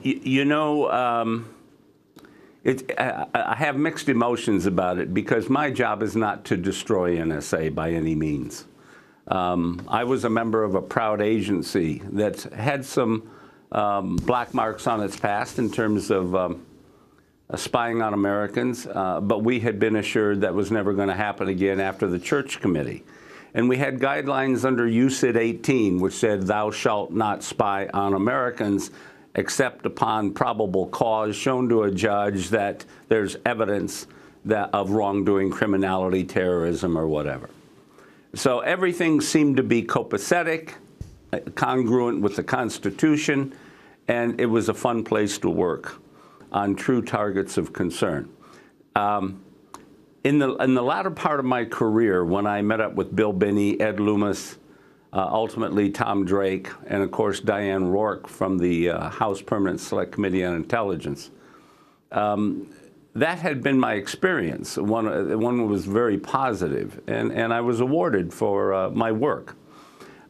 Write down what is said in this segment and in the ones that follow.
You know, I have mixed emotions about it because my job is not to destroy NSA by any means. I was a member of a proud agency that had some black marks on its past in terms of spying on Americans, but we had been assured that was never going to happen again after the Church Committee. And we had guidelines under UCID 18, which said, thou shalt not spy on Americans except upon probable cause shown to a judge that there's evidence of wrongdoing, criminality, terrorism, or whatever. So everything seemed to be copacetic, congruent with the Constitution, and it was a fun place to work on true targets of concern. In the latter part of my career, when I met up with Bill Binney, Ed Loomis, ultimately Tom Drake, and of course Diane Rourke from the House Permanent Select Committee on Intelligence, that had been my experience. One was very positive, and I was awarded for my work.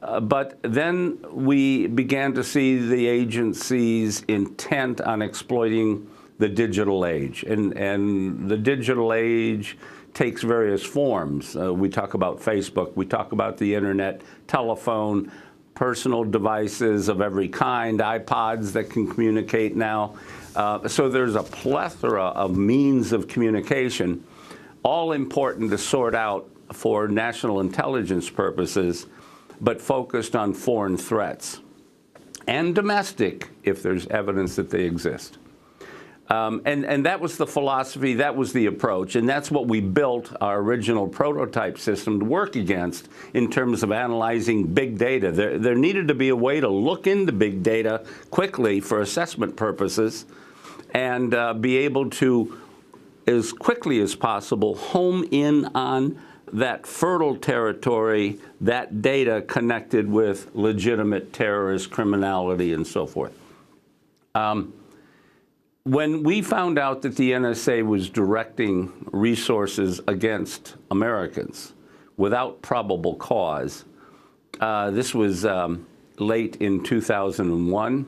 But then we began to see the agency's intent on exploiting the digital age. And the digital age takes various forms. We talk about Facebook, we talk about the internet, telephone, personal devices of every kind, iPods that can communicate now. So there's a plethora of means of communication, all important to sort out for national intelligence purposes, but focused on foreign threats and domestic if there's evidence that they exist. And that was the philosophy, that was the approach, and that's what we built our original prototype system to work against in terms of analyzing big data. There needed to be a way to look into big data quickly for assessment purposes and be able to, as quickly as possible, home in on that fertile territory, that data connected with legitimate terrorist criminality and so forth. When we found out that the NSA was directing resources against Americans without probable cause, this was late in 2001,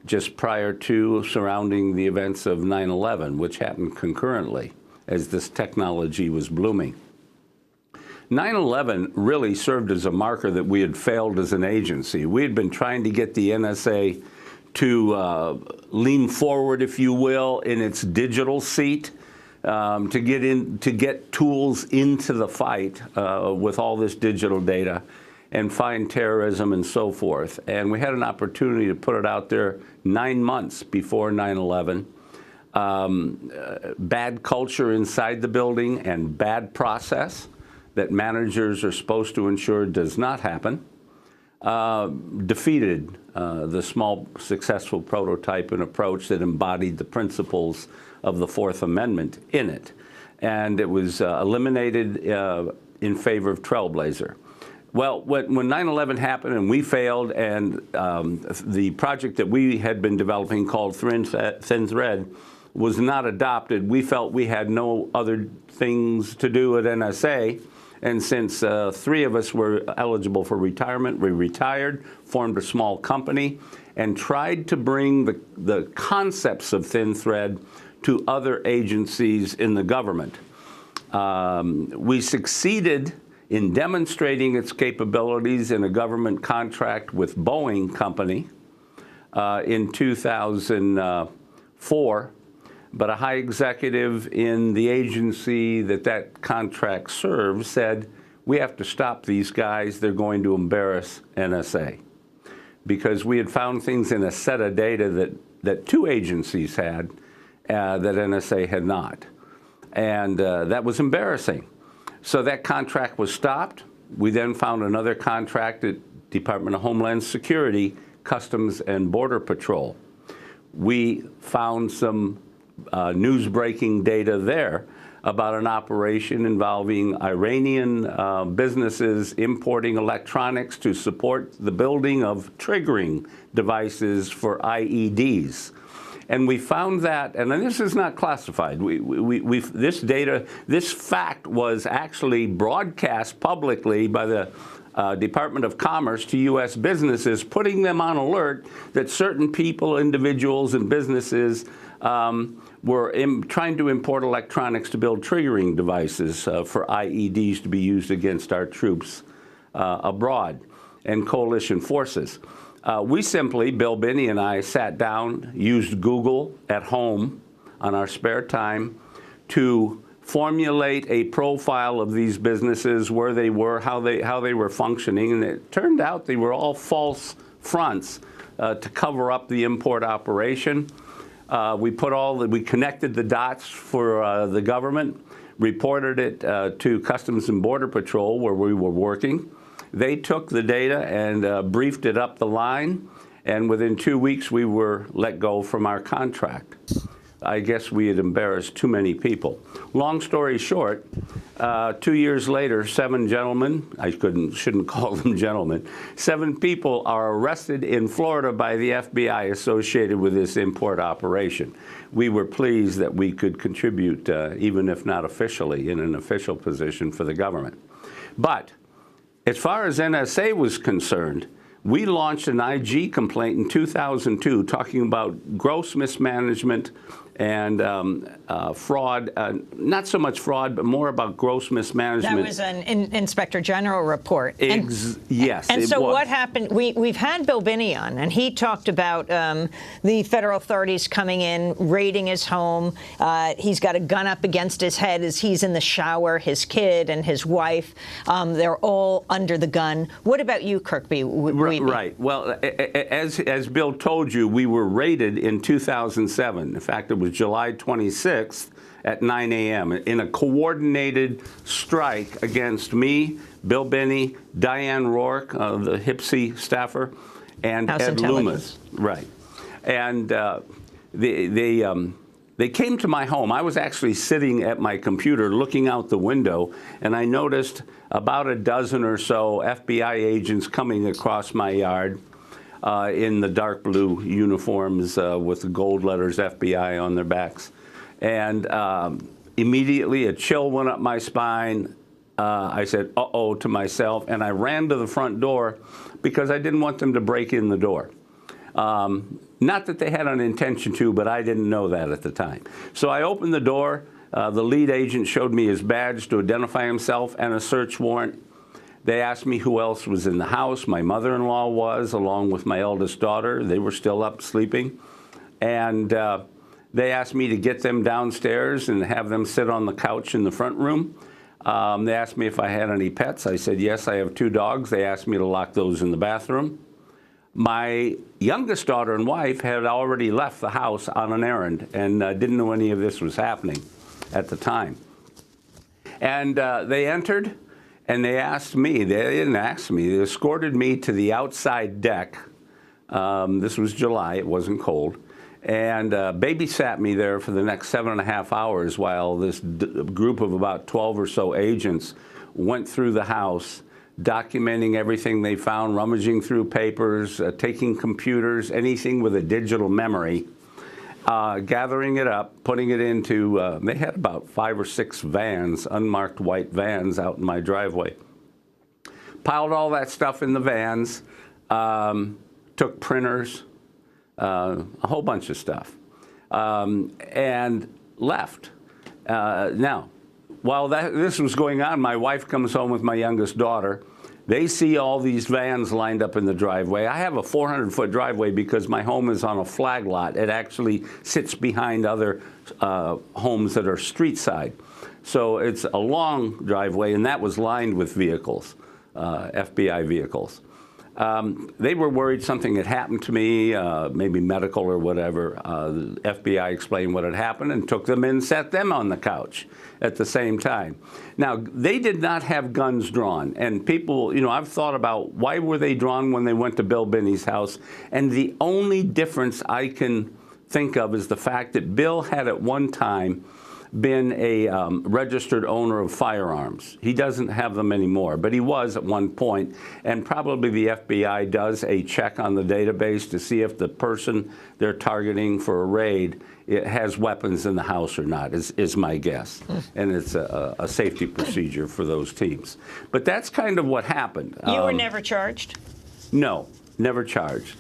just prior to surrounding the events of 9/11, which happened concurrently as this technology was blooming. 9/11 really served as a marker that we had failed as an agency. We had been trying to get the NSA to lean forward, if you will, in its digital seat, to get tools into the fight with all this digital data and find terrorism and so forth. And we had an opportunity to put it out there 9 months before 9/11. Bad culture inside the building and bad process that managers are supposed to ensure does not happen, defeated the small, successful prototype and approach that embodied the principles of the Fourth Amendment in it. And it was eliminated in favor of Trailblazer. Well, when 9/11 happened and we failed, and the project that we had been developing called ThinThread was not adopted, we felt we had no other things to do at NSA. And since 3 of us were eligible for retirement, we retired, formed a small company, and tried to bring the concepts of ThinThread to other agencies in the government. We succeeded in demonstrating its capabilities in a government contract with Boeing Company in 2004. But a high executive in the agency that contract serves said, we have to stop these guys. They're going to embarrass NSA. Because we had found things in a set of data that 2 agencies had that NSA had not. And that was embarrassing. So that contract was stopped. We then found another contract at Department of Homeland Security, Customs and Border Patrol. We found some news-breaking data there about an operation involving Iranian businesses importing electronics to support the building of triggering devices for IEDs. And we found that, and this is not classified, this fact was actually broadcast publicly by the Department of Commerce to U.S. businesses, putting them on alert that certain people, individuals, and businesses were trying to import electronics to build triggering devices for IEDs to be used against our troops abroad and coalition forces. We simply, Bill Binney and I, sat down, used Google at home on our spare time to formulate a profile of these businesses, where they were, how they were functioning, and it turned out they were all false fronts to cover up the import operation. We connected the dots for the government, reported it to Customs and Border Patrol, where we were working. They took the data and briefed it up the line, and within 2 weeks we were let go from our contract. I guess we had embarrassed too many people. Long story short, 2 years later, 7 gentlemen, shouldn't call them gentlemen, 7 people are arrested in Florida by the FBI associated with this import operation. We were pleased that we could contribute, even if not officially, in an official position for the government. But as far as NSA was concerned, we launched an IG complaint in 2002 talking about gross mismanagement and fraud, not so much fraud, but more about gross mismanagement. That was an Inspector General report. Yes, and so what happened, we've had Bill Binney on, and he talked about the federal authorities coming in, raiding his home. He's got a gun up against his head as he's in the shower, his kid and his wife. They're all under the gun. What about you, Kirk Wiebe? Right. Well, as Bill told you, we were raided in 2007. In fact, it was July 26th at 9 a.m. in a coordinated strike against me, Bill Binney, Diane Rourke, the HPSI staffer, and Ed Loomis. Right. And they came to my home. I was actually sitting at my computer looking out the window, and I noticed about a dozen or so FBI agents coming across my yard in the dark blue uniforms with the gold letters FBI on their backs. And immediately a chill went up my spine. I said, uh-oh, to myself, and I ran to the front door because I didn't want them to break in the door. Not that they had an intention to, but I didn't know that at the time. So I opened the door. The lead agent showed me his badge to identify himself and a search warrant. They asked me who else was in the house. My mother-in-law was, along with my eldest daughter. They were still up sleeping. And they asked me to get them downstairs and have them sit on the couch in the front room. They asked me if I had any pets. I said, yes, I have 2 dogs. They asked me to lock those in the bathroom. My youngest daughter and wife had already left the house on an errand and didn't know any of this was happening at the time. And they entered. And they asked me, they didn't ask me, they escorted me to the outside deck. This was July, it wasn't cold. And babysat me there for the next 7.5 hours while this group of about 12 or so agents went through the house, documenting everything they found, rummaging through papers, taking computers, anything with a digital memory, gathering it up, putting it into, they had about 5 or 6 vans, unmarked white vans out in my driveway. Piled all that stuff in the vans, took printers, a whole bunch of stuff, and left. Now, while this was going on, my wife comes home with my youngest daughter. They see all these vans lined up in the driveway. I have a 400-foot driveway because my home is on a flag lot. It actually sits behind other homes that are street side. So it's a long driveway, and that was lined with vehicles, FBI vehicles. They were worried something had happened to me, maybe medical or whatever. The FBI explained what had happened and took them in, set them on the couch at the same time. Now, they did not have guns drawn. And people, I've thought about why were they drawn when they went to Bill Binney's house. And the only difference I can think of is the fact that Bill had at one time been a registered owner of firearms. He doesn't have them anymore, but he was at one point, and probably the FBI does a check on the database to see if the person they're targeting for a raid has weapons in the house or not, is my guess. And it's a safety procedure for those teams. But that's kind of what happened. You were never charged? No, never charged.